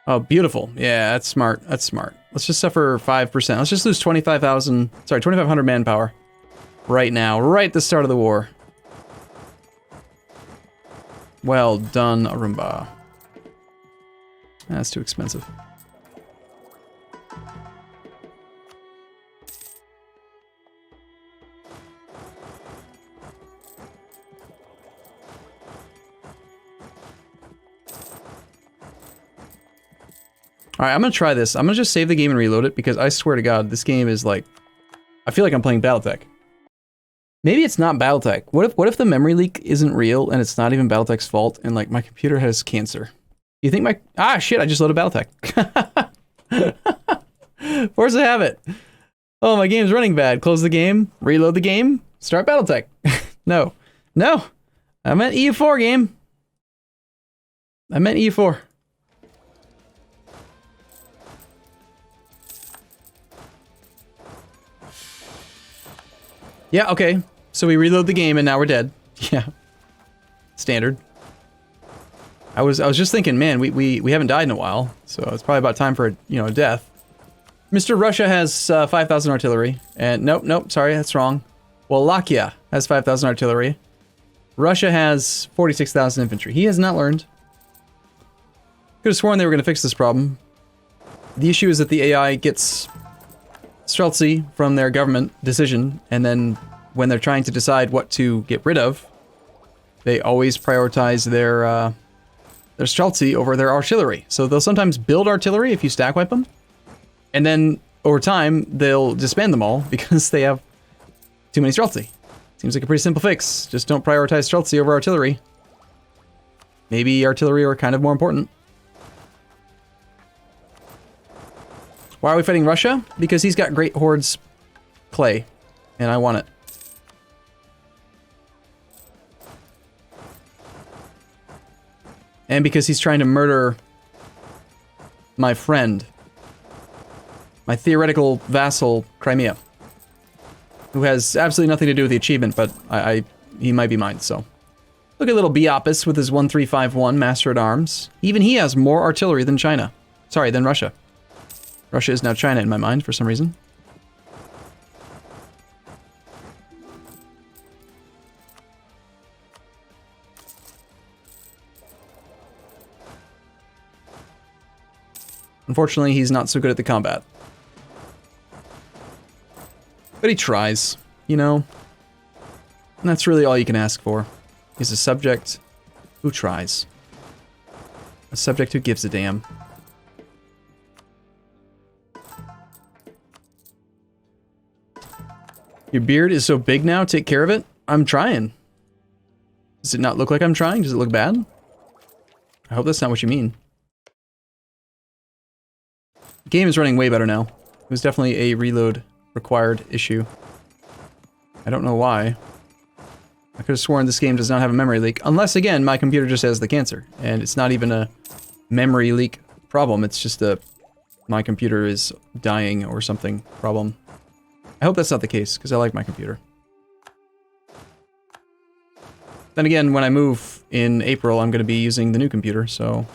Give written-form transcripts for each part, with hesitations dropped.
Oh, beautiful. Yeah, that's smart. That's smart. Let's just suffer 5%. Let's just lose 25,000, sorry, 2,500 manpower right now, right at the start of the war. Well done, Arumba. That's too expensive. Alright, I'm gonna try this. I'm gonna just save the game and reload it because I swear to God, this game is like... I feel like I'm playing Battletech. Maybe it's not Battletech. What if the memory leak isn't real and it's not even Battletech's fault and like my computer has cancer? You think my... Ah, shit, I just loaded Battletech. Force of habit. Oh, my game's running bad. Close the game, reload the game, start Battletech. No. No! I meant EU4 game. I meant EU4. Yeah, okay. So we reload the game and now we're dead. Yeah. Standard. I was just thinking, man, we haven't died in a while, so it's probably about time for a death. Mr. Russia has 5,000 artillery, and nope, sorry, that's wrong. Wallachia has 5,000 artillery. Russia has 46,000 infantry. He has not learned. Could have sworn they were going to fix this problem. The issue is that the AI gets Streltsy from their government decision, and then when they're trying to decide what to get rid of, they always prioritize their Streltsy over their artillery. So they'll sometimes build artillery if you stack wipe them, and then over time they'll disband them all because they have too many Streltsy. Seems like a pretty simple fix. Just don't prioritize Streltsy over artillery. Maybe artillery are kind of more important. Why are we fighting Russia? Because he's got great hordes clay, and I want it. And because he's trying to murder my friend, my theoretical vassal, Crimea, who has absolutely nothing to do with the achievement, but he might be mine, so. Look at little Biapis with his 1351 Master at Arms. Even he has more artillery than China. Sorry, than Russia. Russia is now China in my mind for some reason. Unfortunately, he's not so good at the combat. But he tries, you know? And that's really all you can ask for. He's a subject who tries. A subject who gives a damn. Your beard is so big now, take care of it? I'm trying. Does it not look like I'm trying? Does it look bad? I hope that's not what you mean. The game is running way better now. It was definitely a reload required issue. I don't know why. I could have sworn this game does not have a memory leak. Unless, again, my computer just has the cancer. And it's not even a memory leak problem. It's just a my computer is dying or something problem. I hope that's not the case, because I like my computer. Then again, when I move in April, I'm going to be using the new computer, so...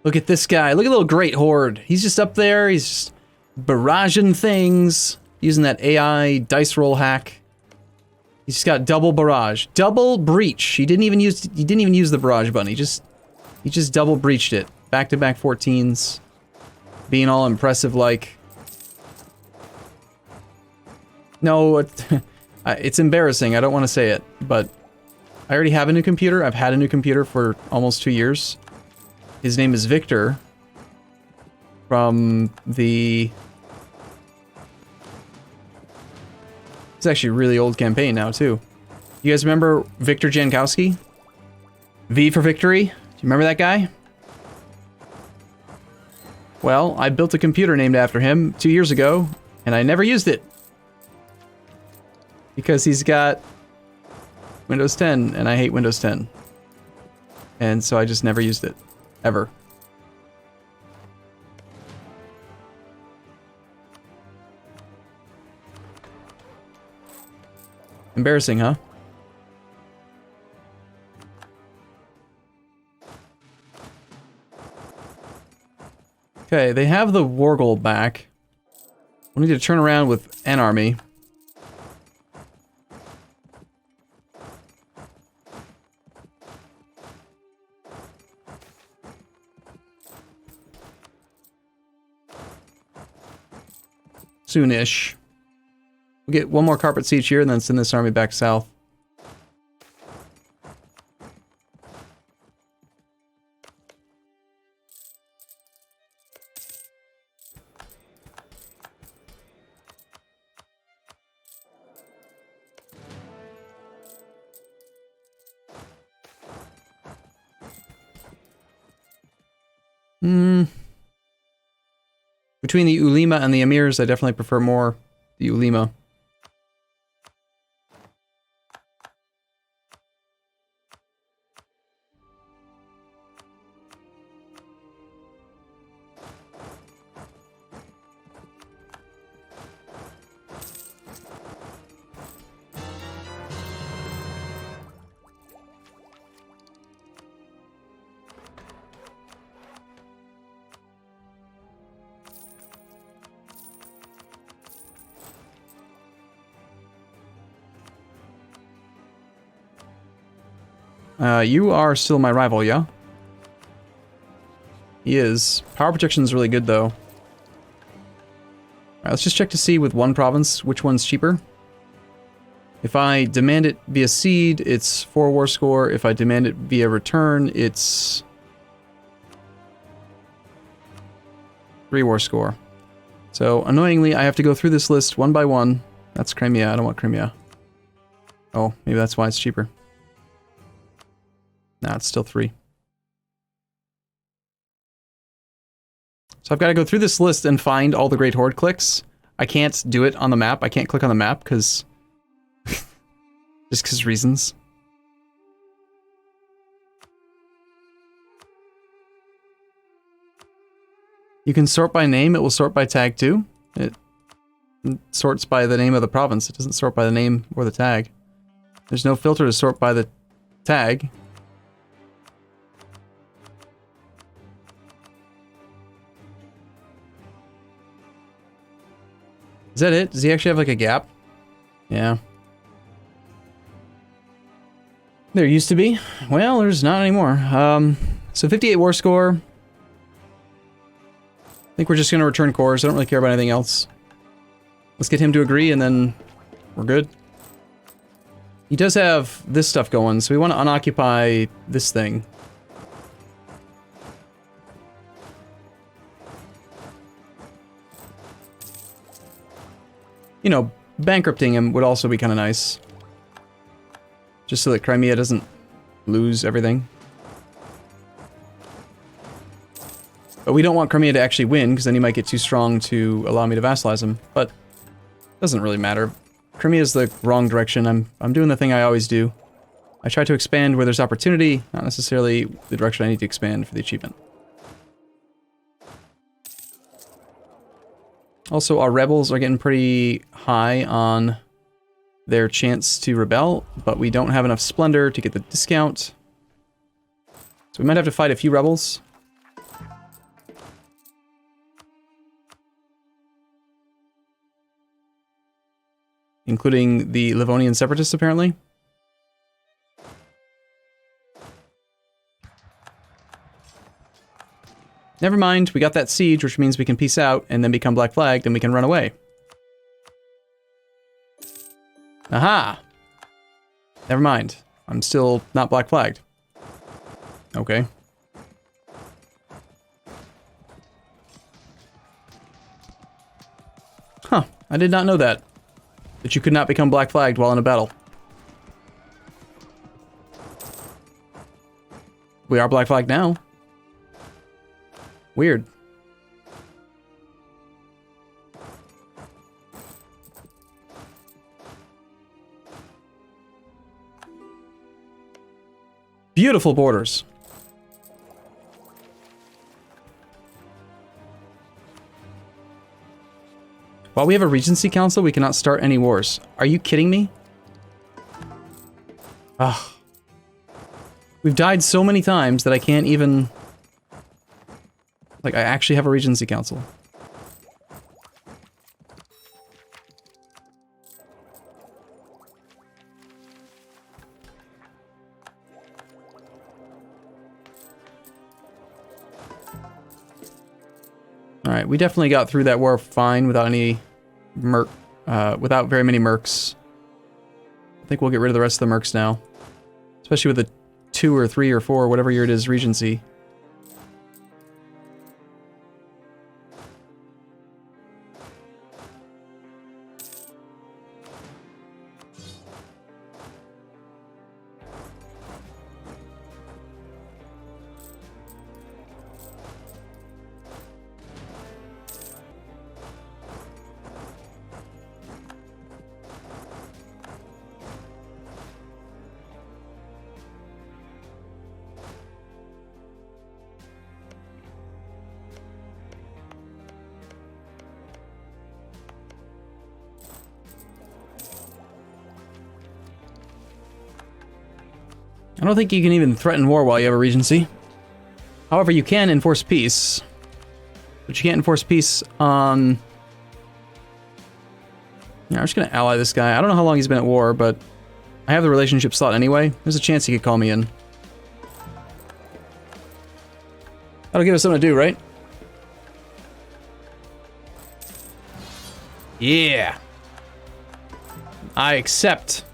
Look at this guy. Look at little Great Horde. He's just up there. He's just barraging things. Using that AI dice roll hack. He's just got double barrage. Double breach. He didn't even use the barrage button. He just double breached it. Back-to-back 14s. Being all impressive like. No, it's embarrassing. I don't want to say it, but I already have a new computer. I've had a new computer for almost 2 years. His name is Victor from the... It's actually a really old campaign now, too. You guys remember Victor Jankowski? V for Victory? Do you remember that guy? Well, I built a computer named after him 2 years ago, and I never used it. Because he's got Windows 10, and I hate Windows 10. and so I just never used it. Ever. Embarrassing, huh? Okay, they have the war gold back. We need to turn around with an army. Soonish. We'll get one more carpet siege here and then send this army back south. Between the Ulema and the Emirs, I definitely prefer more the Ulema. You are still my rival, yeah? He is. Power projection is really good, though. Alright, let's just check to see with one province which one's cheaper. If I demand it via seed, it's 4 war score. If I demand it via return, it's 3 war score. So, annoyingly, I have to go through this list one by one. That's Crimea. I don't want Crimea. Oh, maybe that's why it's cheaper. Nah, it's still 3. So I've got to go through this list and find all the Great Horde clicks. I can't do it on the map. I can't click on the map because... just because reasons. You can sort by name. It will sort by tag too. It sorts by the name of the province. It doesn't sort by the name or the tag. There's no filter to sort by the tag. Is that it? Does he actually have like a gap? Yeah. There used to be. Well, there's not anymore. So 58 war score. I think we're just going to return cores. I don't really care about anything else. Let's get him to agree and then we're good. He does have this stuff going, so we want to unoccupy this thing. You know, bankrupting him would also be kind of nice. Just so that Crimea doesn't lose everything. But we don't want Crimea to actually win, because then he might get too strong to allow me to vassalize him. But it doesn't really matter. Crimea's the wrong direction. I'm doing the thing I always do. I try to expand where there's opportunity, not necessarily the direction I need to expand for the achievement. Also, our rebels are getting pretty high on their chance to rebel, but we don't have enough splendor to get the discount. So we might have to fight a few rebels. Including the Livonian separatists, apparently. Never mind, we got that siege, which means we can peace out and then become black flagged and we can run away. Aha! Never mind. I'm still not black flagged. Okay. Huh, I did not know that. That you could not become black flagged while in a battle. We are black flagged now. Weird. Beautiful borders. While we have a Regency Council, we cannot start any wars. Are you kidding me? Ugh. We've died so many times that I can't even... Like, I actually have a Regency Council. Alright, we definitely got through that war fine without any without very many mercs. I think we'll get rid of the rest of the mercs now. Especially with the 2 or 3 or 4, whatever year it is, Regency. I don't think you can even threaten war while you have a Regency. However, you can enforce peace. But you can't enforce peace on... Yeah, I'm just gonna ally this guy. I don't know how long he's been at war, but I have the relationship slot anyway. There's a chance he could call me in. That'll give us something to do, right? Yeah. I accept.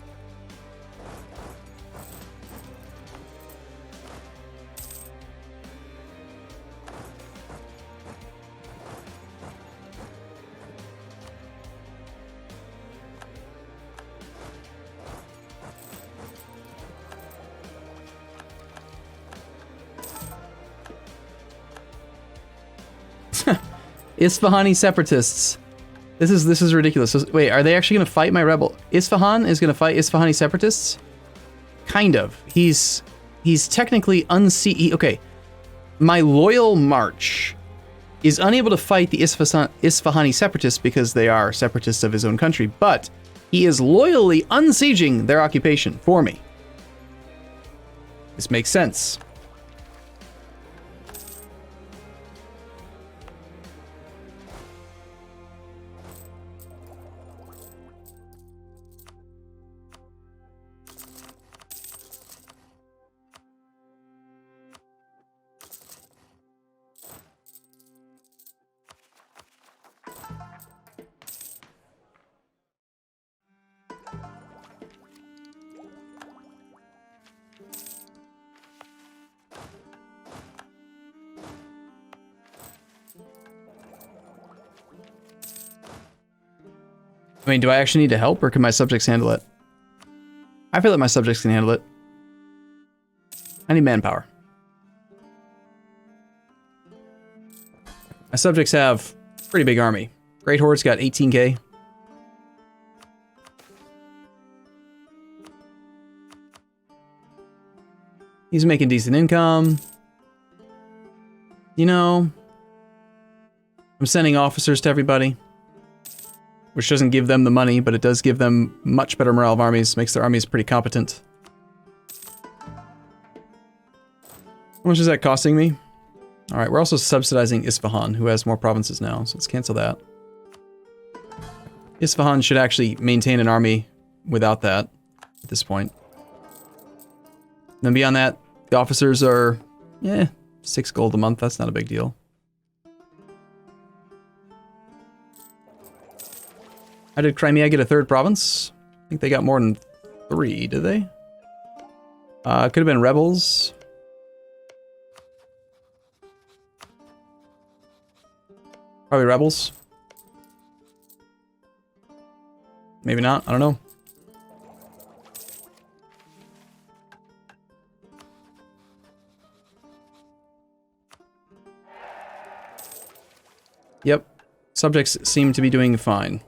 Isfahani separatists. This is ridiculous. So, wait, are they actually going to fight my rebel? Isfahan is going to fight Isfahani separatists? Kind of. He's technically okay. My loyal march is unable to fight the Isfahani separatists because they are separatists of his own country, but he is loyally unsieging their occupation for me. This makes sense. I mean, do I actually need to help, or can my subjects handle it? I feel like my subjects can handle it. I need manpower. My subjects have a pretty big army. Great Horde's got 18k. He's making decent income. You know, I'm sending officers to everybody. Which doesn't give them the money, but it does give them much better morale of armies, makes their armies pretty competent. How much is that costing me? Alright, we're also subsidizing Isfahan, who has more provinces now, so let's cancel that. Isfahan should actually maintain an army without that at this point. And then beyond that, the officers are, 6 gold a month, that's not a big deal. How did Crimea get a 3rd province? I think they got more than 3, did they? Could have been rebels. Probably rebels. Maybe not, I don't know. Yep, subjects seem to be doing fine.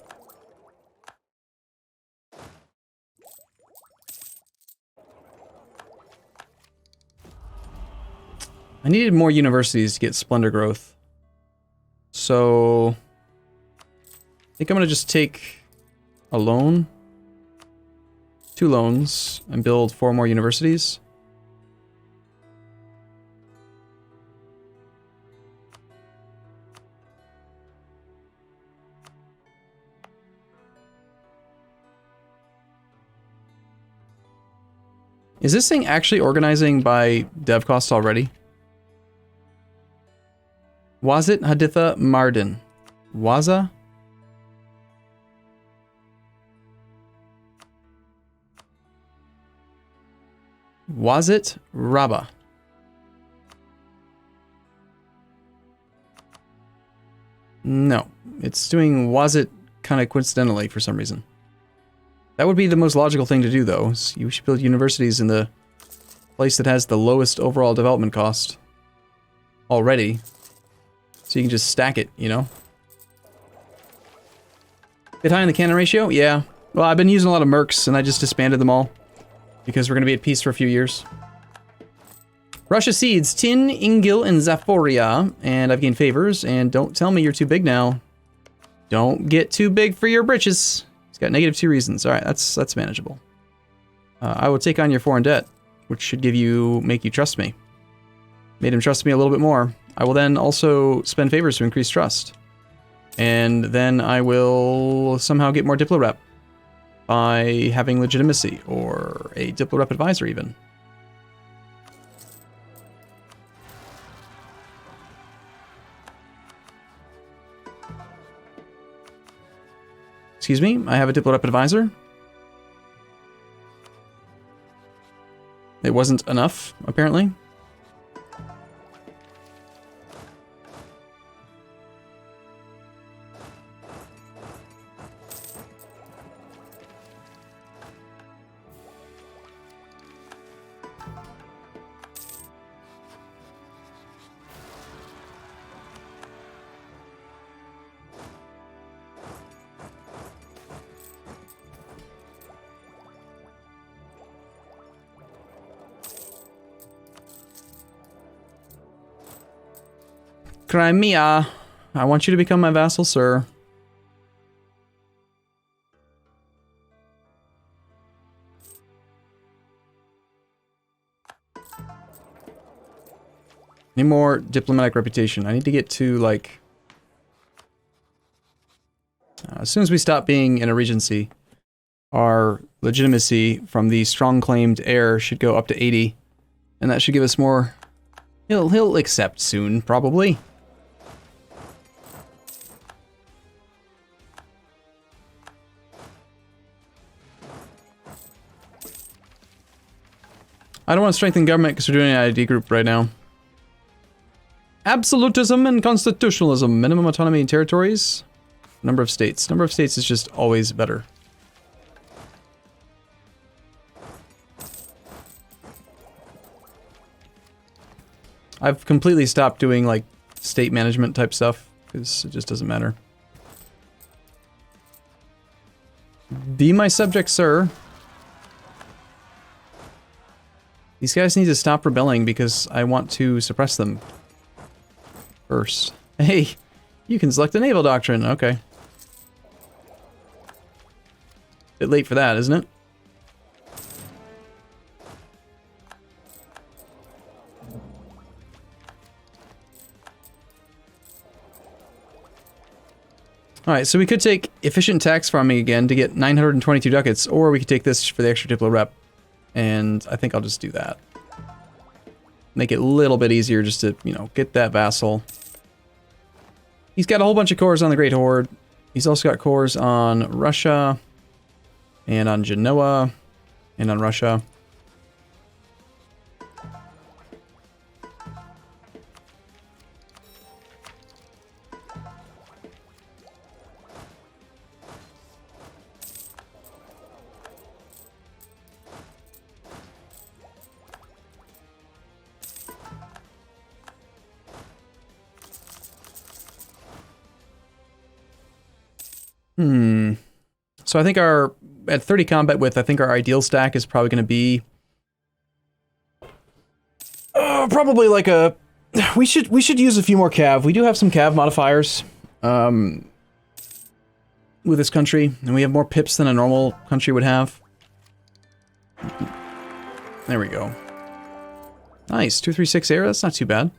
I needed more universities to get splendor growth. So think I'm gonna just take a loan, 2 loans, and build 4 more universities. Is this thing actually organizing by dev cost already? Wazit Haditha Mardin. Waza? Wazit Rabba. No, it's doing Wazit kind of coincidentally for some reason. That would be the most logical thing to do, though. So you should build universities in the place that has the lowest overall development cost already. So you can just stack it, you know? Bit high in the cannon ratio? Yeah. Well, I've been using a lot of mercs, and I just disbanded them all. Because we're going to be at peace for a few years. Russia cedes Tin, Ingil, and Zaphoria. And I've gained favors, and don't tell me you're too big now. Don't get too big for your britches. Got -2 reasons. All right, that's manageable. I will take on your foreign debt, which should make you trust me. Made him trust me a little bit more. I will then also spend favors to increase trust, and then I will somehow get more diplo rep by having legitimacy or a diplo rep advisor even. Excuse me, I have a diplo rep advisor. It wasn't enough, apparently. Crimea, I want you to become my vassal, sir. Need more diplomatic reputation. I need to get to, like... as soon as we stop being in a regency, our legitimacy from the strong claimed heir should go up to 80. And that should give us more... He'll accept soon, probably. I don't want to strengthen government because we're doing an ID group right now. Absolutism and constitutionalism. Minimum autonomy in territories. Number of states. Number of states is just always better. I've completely stopped doing, like, state management type stuff because it just doesn't matter. Be my subject, sir. These guys need to stop rebelling because I want to suppress them first. Hey, you can select the naval doctrine. Okay. Bit late for that, isn't it? Alright, so we could take efficient tax farming again to get 922 ducats, or we could take this for the extra diplo rep. And I think I'll just do that. Make it a little bit easier just to, you know, get that vassal. He's got a whole bunch of cores on the Great Horde. He's also got cores on Russia, and on Genoa, and on Russia. So I think at 30 combat width, I think our ideal stack is probably going to be probably like a... We should use a few more cav. We do have some cav modifiers. with this country, and we have more pips than a normal country would have. There we go. Nice, 236 air, that's not too bad.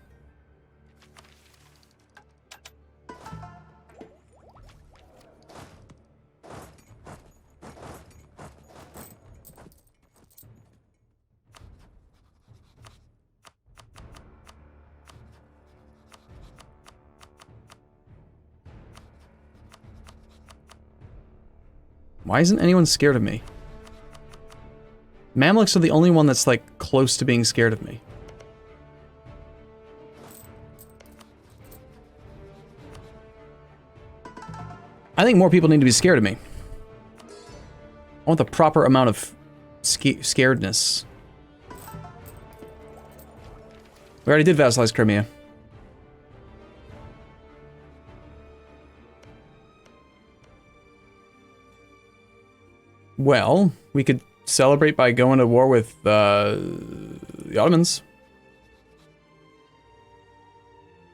Why isn't anyone scared of me? Mamluks are the only one that's, like, close to being scared of me. I think more people need to be scared of me. I want the proper amount of scaredness. We already did vassalize Crimea. Well, we could celebrate by going to war with the Ottomans.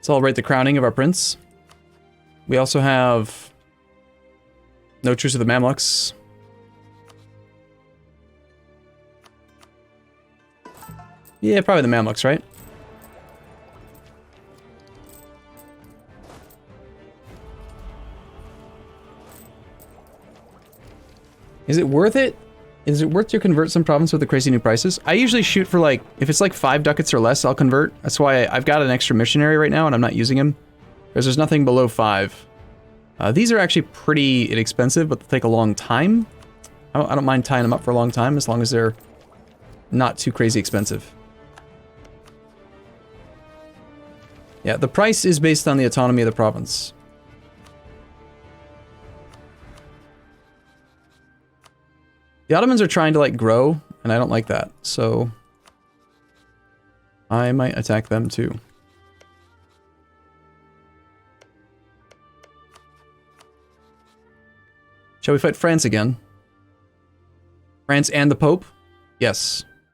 Celebrate the crowning of our prince. We also have no truce with the Mamluks. Yeah, probably the Mamluks, right? Is it worth it? Is it worth to convert some province with the crazy new prices? I usually shoot for, like, if it's like 5 ducats or less, I'll convert. That's why I've got an extra missionary right now and I'm not using him. Because there's nothing below 5. These are actually pretty inexpensive, but they take a long time. I don't mind tying them up for a long time as long as they're not too crazy expensive. Yeah, the price is based on the autonomy of the province. The Ottomans are trying to, like, grow, and I don't like that, so I might attack them too. Shall we fight France again? France and the Pope? Yes.